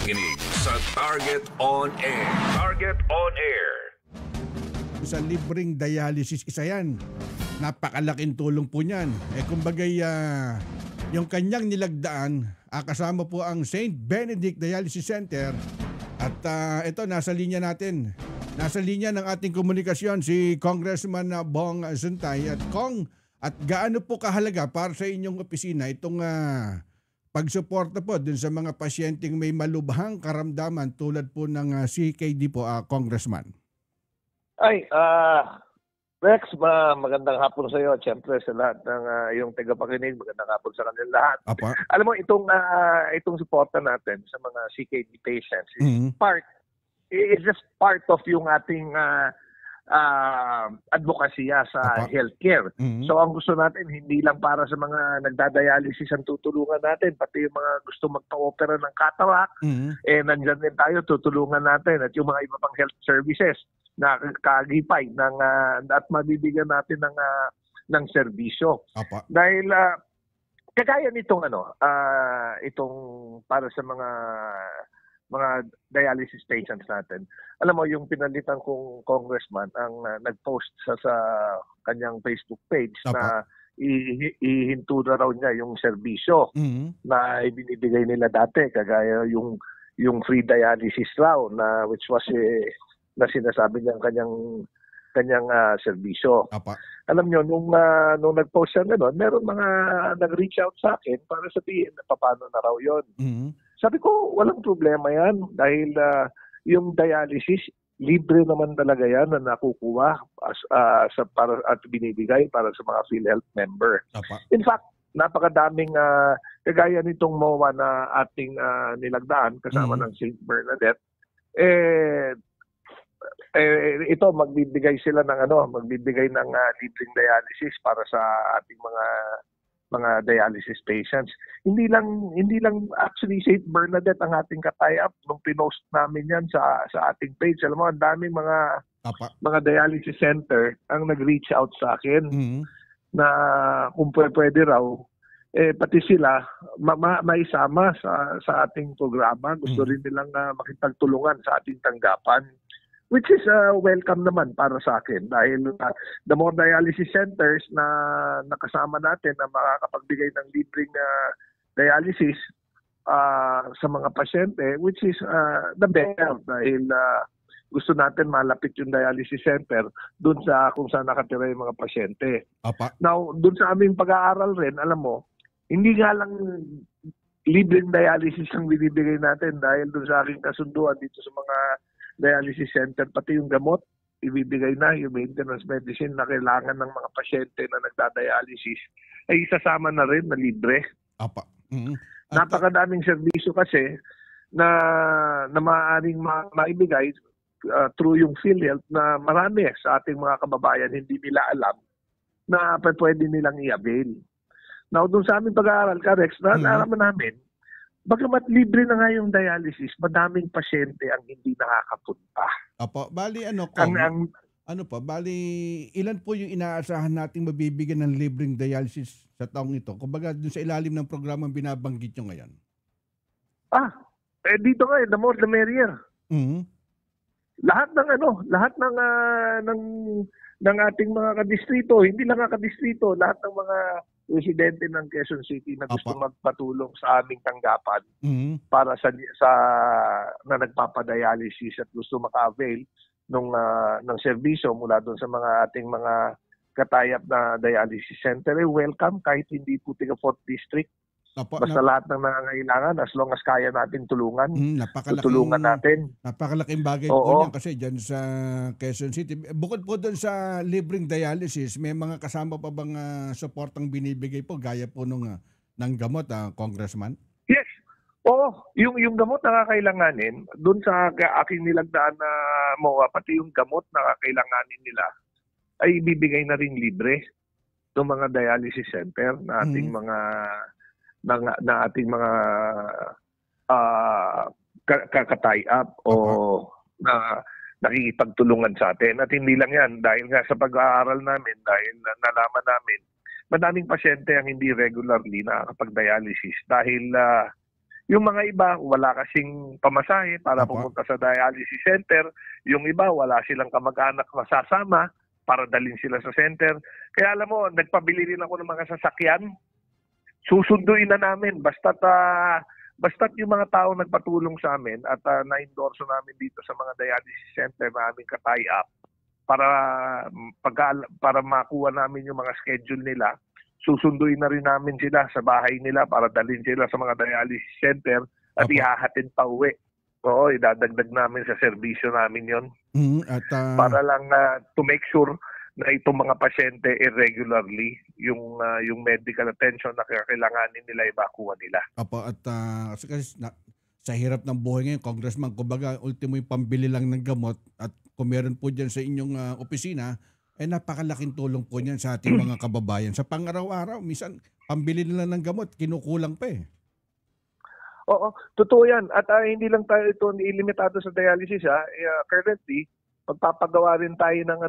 Tagapakinig sa Target On Air. Target On Air. Sa libreng dialysis, isa yan. Napakalaking tulong po niyan. Kumbaga, yung kanyang nilagdaan, kasama po ang St. Benedict Dialysis Center. At ito, nasa linya natin. Nasa linya ng ating komunikasyon si Congressman Bong Zuntay. At Kong, at gaano po kahalaga para sa inyong opisina itong pagsuporta po dun sa mga pasyenteng may malubhang karamdaman tulad po ng CKD po, Congressman? Rex, magandang hapon sa iyo. Siyempre sa lahat ng iyong tagapakinig, magandang hapon sa kanilang lahat. Apa. Alam mo, itong suporta natin sa mga CKD patients is just part of yung ating advokasya sa healthcare. So ang gusto natin, hindi lang para sa mga nagdadialysis ang tutulungan natin, pati yung mga gusto magpa-opera ng cataract, nandyan din tayo, tutulungan natin. At yung mga iba pang health services na kagipay at mabibigyan natin ng serbisyo. Dahil kagaya nitong itong para sa mga dialysis patients natin. Alam mo, yung pinalitan kong congressman ang nag-post sa kanyang Facebook page na ihinto na raw niya yung serbisyo na ibinibigay nila dati, kagaya yung free dialysis raw na which was na sinasabi niyang kanyang serbisyo. Alam niyo, nung nag-post siya gano'n, meron mga nag-reach out sa akin para sabihin na paano na raw yun. Sabi ko, walang problema yan dahil yung dialysis, libre naman talaga yan na nakukuha at binibigay para sa mga PhilHealth member. In fact, napakadaming kagaya nitong MOA na ating nilagdaan kasama ng St. Bernadette, ito magbibigay sila ng libreng dialysis para sa ating mga dialysis patients. Hindi lang actually St. Bernadette ang ating katay-up nung pinost namin yan sa ating page. Alam mo, ang daming mga dialysis center ang nag-reach out sa akin na kung pwede raw pati sila maisama sa ating programa. Gusto rin nilang makipagtulungan sa ating tanggapan. Which is welcome naman para sa akin dahil the more dialysis centers na nakasama natin na makakapagbigay ng libreng dialysis sa mga pasyente, which is the better dahil gusto natin malapit yung dialysis center dun sa kung saan nakatira yung mga pasyente. Now, dun sa aming pag-aaral rin, alam mo, hindi nga lang libreng dialysis ang binibigay natin dahil dun sa aking kasunduan dito sa mga dialysis center, pati yung gamot, ibibigay na yung maintenance medicine na kailangan ng mga pasyente na nagdadialysis, ay isasama na rin na libre. Napakadaming serbisyo kasi na maaaring maibigay through yung PhilHealth na marami sa ating mga kababayan hindi nila alam na pwede nilang i-avail. Now, dun sa aming pag-aaral, Rex, nalaman namin, bagamat libre na nga yung dialysis, madaming pasyente ang hindi nakakapunta. Bali bali ilan po yung inaasahan nating mabibigyan ng libreng dialysis sa taong ito? Kumbaga dun sa ilalim ng programang binabanggit nyo ngayon. Dito nga, the more the merrier. Lahat ng ating mga kadistrito, hindi lang nga kadistrito, lahat ng mga residente ng Quezon City na gusto magpatulong sa aming tanggapan para sa na nagpapadialysis at gusto maka-avail ng serbisyo mula doon sa mga ating mga katayap na dialysis center, welcome kahit hindi po taga 4th District. Basta lahat ng nangangailangan, as long as kaya natin tulungan, tutulungan natin. Napakalaking bagay po yan kasi dyan sa Quezon City. Bukod po doon sa libreng dialysis, may mga kasama pa bang supportang binibigay po gaya po ng gamot, Congressman? Yes. Yung gamot na kakailanganin, doon sa aking nilagdaan na MOA, pati yung gamot na kakailanganin nila, ay ibibigay na rin libre ng mga dialysis center na ating ating mga kakatay-up o na nakikipagtulungan sa atin. At hindi lang yan, dahil nga sa pag-aaral namin, dahil nalaman namin, madaming pasyente ang hindi regularly nakakapag-dialysis dahil Yung mga iba, wala kasing pamasahe para Opo. pumunta sa dialysis center. Yung iba, wala silang kamag-anak masasama para dalhin sila sa center. Kaya alam mo, nagpabili rin ako ng mga sasakyan. Susunduin na namin. Basta't yung mga tao nagpatulong sa amin at na-endorse namin dito sa mga dialysis center na aming ka-tie up para makuha namin yung mga schedule nila. Susunduin na rin namin sila sa bahay nila para dalhin sila sa mga dialysis center at Opo. ihahatid pa uwi. Oo, idadagdag namin sa serbisyo namin yon At para lang to make sure na itong mga pasyente irregularly yung medical attention na kailanganin nila ibakuha nila. opo, at kasi sa hirap ng buhay ngayon, Congressman, kumbaga ultimo yung pambili lang ng gamot at kung meron po dyan sa inyong opisina, napakalaking tulong po niyan sa ating mga kababayan. Sa pang-araw-araw, minsan pambili nila ng gamot, kinukulang pa eh. Oo, totoo yan. At hindi lang tayo ito ilimitado sa dialysis currently, magpapagawa rin tayo ng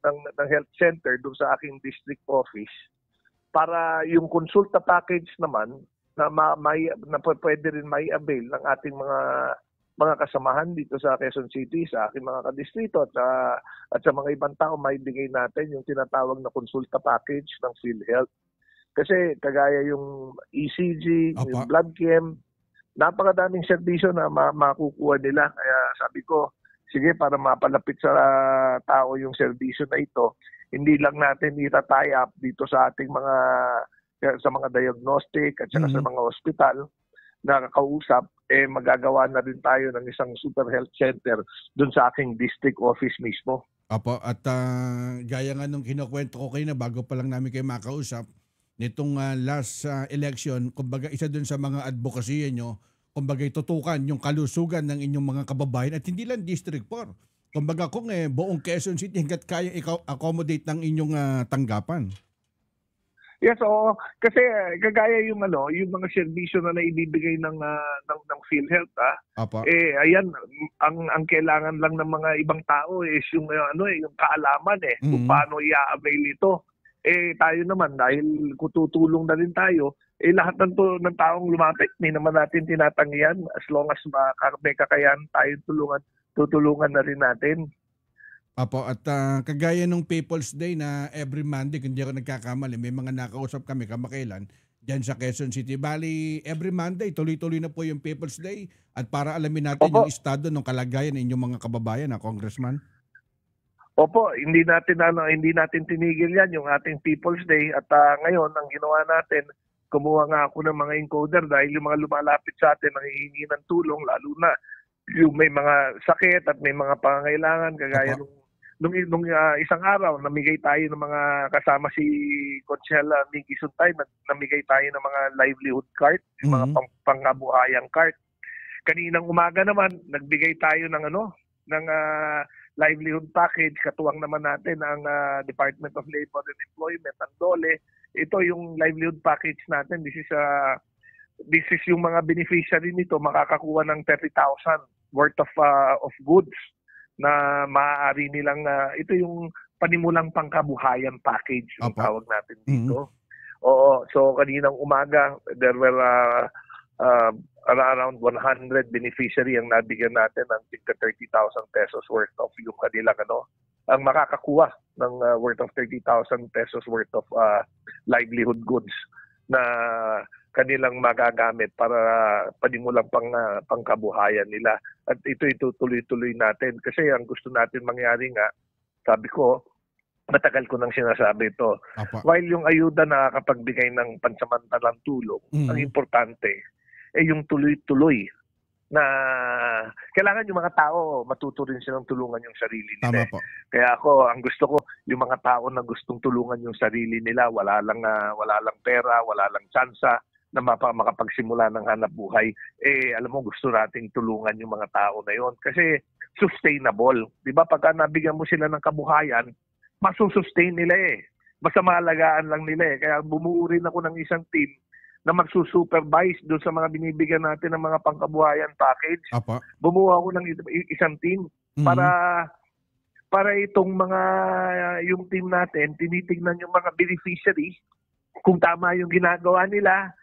ng health center doon sa aking district office para yung konsulta package naman na pwede rin may avail ng ating mga kasamahan dito sa Quezon City, sa aking mga kadistrito at sa mga ibang tao, maibigay natin yung tinatawag na konsulta package ng PhilHealth. Kasi kagaya yung ECG, Opo. yung blood chem, napakadaming serbisyo na makukuha nila. Kaya sabi ko, sige, para mapalapit sa tao yung serbisyo na ito, hindi lang natin ita-tie up dito sa ating sa mga diagnostic at saka sa mga ospital na kakausap, magagawa na rin tayo ng isang super health center dun sa aking district office mismo. Opo, at gaya nga nung kinukwento ko kayo na bago pa lang namin kayo makausap, nitong last election, kumbaga isa dun sa mga advocacy nyo, kumbaga tutukan yung kalusugan ng inyong mga kababayan at hindi lang District 4. Kumbaga kung buong Quezon City hanggat kaya accommodate ng inyong tanggapan. Yes, oo. Kasi kagaya yung mga serbisyo na naibibigay ng PhilHealth, Opo. ayan, ang kailangan lang ng mga ibang tao is yung yung kaalaman kung paano i-avail ito. Tayo naman, dahil tutulong na rin tayo, lahat ng taong lumapit, hindi naman natin tinatanggihan. As long as may kakayahan tayo tutulungan na rin natin. Apo, at kagaya nung People's Day na every Monday, kung hindi ako nagkakamali, may mga nakausap kami kamakailan dyan sa Quezon City. Bali, every Monday, tuloy-tuloy na po yung People's Day at para alamin natin Opo. yung estado ng kalagayan ng inyong mga kababayan, Congressman. Opo, hindi natin tinigil yan yung ating People's Day at ngayon ang ginawa natin, kumuha nga ako ng mga encoder dahil yung mga lumalapit sa atin nanghihingi ng tulong, lalo na yung may mga sakit at may mga pangangailangan kagaya nung isang araw namigay tayo ng mga kasama si Conchel Miggy Suntay, namigay tayo ng mga livelihood card, yung mga pangkabuhayang card. Kaninang umaga naman nagbigay tayo ng ng livelihood package, katuwang naman natin ang Department of Labor and Employment, ang DOLE. Ito yung livelihood package natin. This is yung mga beneficiary nito makakakuha ng 30,000 worth of goods na maaari nilang ito yung panimulang pangkabuhayan package yung tawag natin dito. Oo, so kaninang umaga there were around 100 beneficiary ang nabigyan natin ng 30,000 pesos worth of yung kanilang ang makakakuha ng worth of 30,000 pesos worth of livelihood goods na kanilang magagamit para panimulang pangkabuhayan nila. At ito tuloy-tuloy natin kasi ang gusto natin mangyari nga, sabi ko, matagal ko nang sinasabi ito. While yung ayuda nakakapagbigay ng pansamantalang tulong, ang importante yung tuloy-tuloy na kailangan yung mga tao matuto rin silang tulungan yung sarili nila. Kaya ako, ang gusto ko, yung mga tao na gustong tulungan yung sarili nila, wala lang pera, wala lang tsansa na makapagsimula ng hanap buhay, alam mo, gusto nating tulungan yung mga tao na yon kasi sustainable. Di ba? Pagka nabigyan mo sila ng kabuhayan, masusustain nila Basta maalagaan lang nila Kaya bumuo rin ako ng isang team na magsusupervise doon sa mga binibigyan natin ng mga pangkabuhayan package. Bumuo ako ng isang team para itong yung team natin, tinitingnan yung mga beneficiary, kung tama yung ginagawa nila,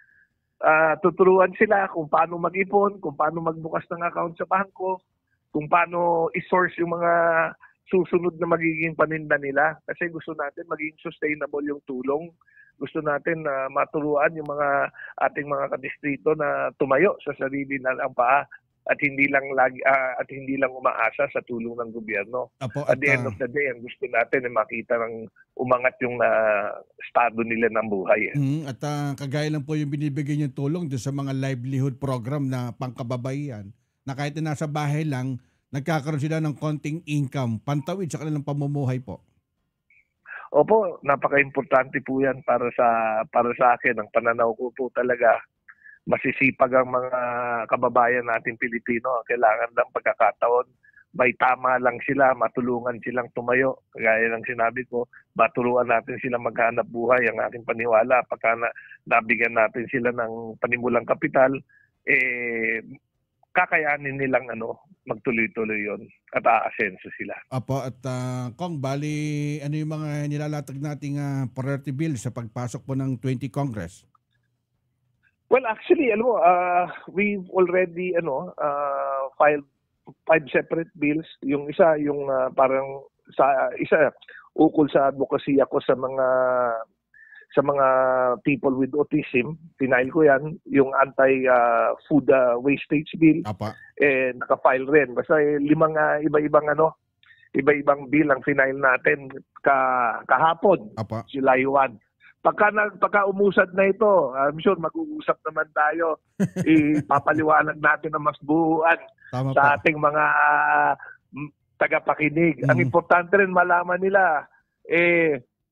tuturuan sila kung paano mag-ipon, kung paano magbukas ng account sa bangko, kung paano i-source yung mga susunod na magiging paninda nila. Kasi gusto natin maging sustainable yung tulong. Gusto natin na maturuan yung mga ating mga kadistrito na tumayo sa sarili ng paa at hindi lang umaasa sa tulong ng gobyerno. Apo, At the end of the day, ang gusto natin ay makita ng umangat yung estado nila ng buhay. At kagaya lang po yung binibigay niyong tulong doon sa mga livelihood program na pangkababaihan na kahit na nasa bahay lang, nagkakaroon sila ng konting income, pantawid sa kanilang pamumuhay po. Opo, napaka-importante po 'yan para sa akin. Ang pananaw ko po talaga, masisipag ang mga kababayan natin Pilipino. Ang kailangan lang pagkakataon, may tama lang sila, matulungan silang tumayo. Kagaya ng sinabi ko, maturuan natin silang maghanap buhay. Ang aking paniwala, pagka nabigyan natin sila ng panimulang kapital, kakayanin nilang magtuloy-tuloy yon at aasenso sila. Apo, at Kong, bali ano yung mga nilalatag nating priority bill sa pagpasok po ng 20 Congress? Well, actually, we've already filed 5 separate bills. Yung isa, parang isa ukol sa advocacy ako sa mga people with autism. Final ko yan, yung anti-food wastage bill. Apa. Naka-file rin. Basta 5 iba-ibang bill ang final natin kahapon, Apa. July 1. Pagka umusad na ito, I'm sure mag-uusap naman tayo. Ipapaliwanag natin na mas buuan Tama sa po. ating mga tagapakinig. Ang importante rin malaman nila,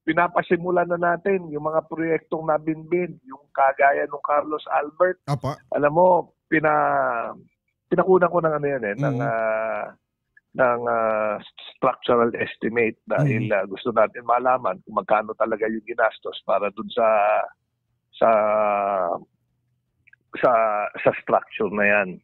pinapasimulan na natin yung mga proyektong nabinbin, yung kagaya ng Carlos Albert. Apa. Alam mo, pinakunan ko ng ng structural estimate dahil gusto natin malaman kung magkano talaga yung ginastos para dun sa structure na yan.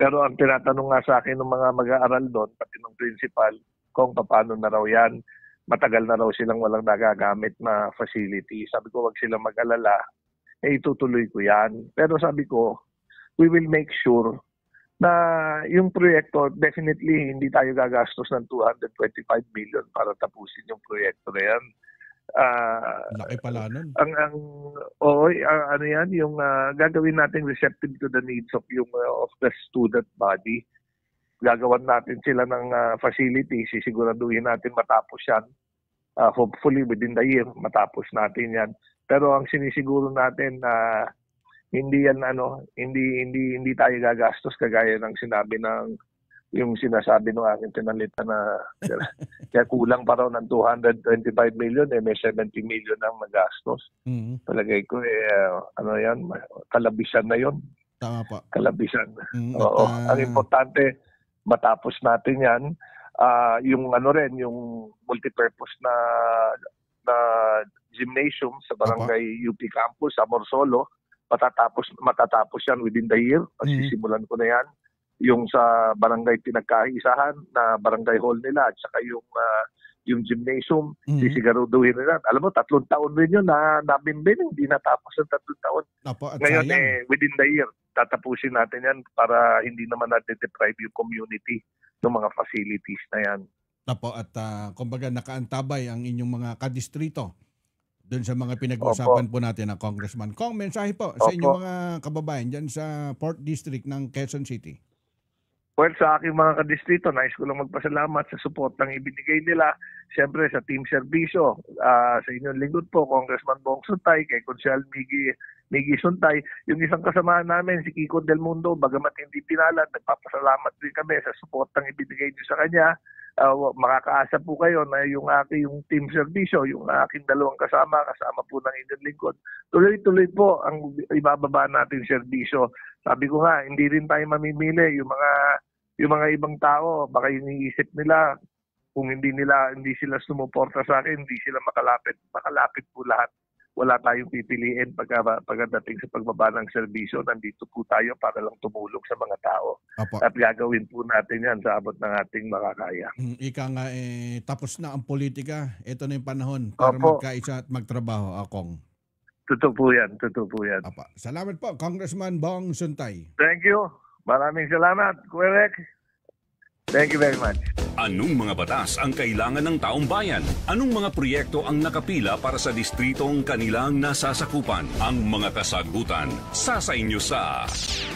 Pero ang tinatanong nga sa akin ng mga mag-aaral doon, pati ng principal, kung paano na raw yan, matagal na raw silang walang nagagamit na facility. Sabi ko, wag silang mag-alala, itutuloy ko yan. Pero sabi ko, we will make sure na yung proyekto, definitely hindi tayo gagastos ng 225 million para tapusin yung proyekto na yan. Laki pala nun. Yan, yung gagawin natin receptive to the needs of of the student body. Gagawan natin sila ng facility, sisiguraduhin natin matapos yan. Hopefully within the year, matapos natin yan. Pero ang sinisiguro natin na hindi tayo gagastos kagaya ng sinasabi ng aking pinalita na kaya kulang pa raw ng 225 million, may 70 million ang magastos. Palagay ko, yan, kalabisan na yon. Tama po. Kalabisan. Oo. Ang importante, matapos natin yan, yung yung multipurpose na gymnasium sa barangay UP Campus sa Morsolo, matatapos yan within the year. Sisimulan ko na yan. Yung sa barangay pinagkaisahan na barangay hall nila at saka yung gymnasium, sisiguraduhin nila. Alam mo, 3 taon rin yun na nabinbin, hindi natapos ng 3 taon. Apo, at Ngayon, sayang. within the year, tatapusin natin yan para hindi naman natin deprive yung community ng mga facilities na yan. Apo, at kumbaga nakaantabay ang inyong mga kadistrito doon sa mga pinag-uusapan po natin ng Congressman. Kong, mensahe po sa inyong mga kababayan dyan sa 4th District ng Quezon City. Well, sa aking mga kadistrito, nais ko lang magpasalamat sa suportang ibinigay nila. Siyempre sa Team Serbisyo, sa inyong lingkod po, Congressman Bong Suntay, kay Consyal Miggy Suntay. Yung isang kasamahan namin, si Kiko Del Mundo, bagamat hindi pinalad, nagpapasalamat din kami sa suportang ibinigay niyo sa kanya. Makakaasa po kayo na yung Team Serbisyo, yung aking 2 kasama po ng inyong lingkod. Tuloy-tuloy po ang ibababa natin serbisyo. Sabi ko nga, hindi rin tayo mamimili. Yung mga ibang tao, baka iniisip nila kung hindi sila sumuporta sa akin, hindi sila makalapit po lahat. Wala tayong pipiliin pagdating sa pagbaba ng serbisyo. Nandito po tayo para lang tumulong sa mga tao. Apo. At gagawin po natin yan sa abot ng ating makakaya. Ika nga, tapos na ang politika. Ito na yung panahon para Opo. magkaisa at magtrabaho, Akong. Totoo po yan, totoo po yan. Apa. Salamat po, Congressman Bong Suntay. Thank you. Maraming salamat, Kuya Rek. Thank you very much. Anong mga batas ang kailangan ng taong bayan? Anong mga proyekto ang nakapila para sa distritong kanilang nasasakupan? Ang mga kasagutan sa inyo sa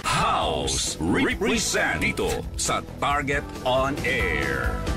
House Represent dito sa Target on Air.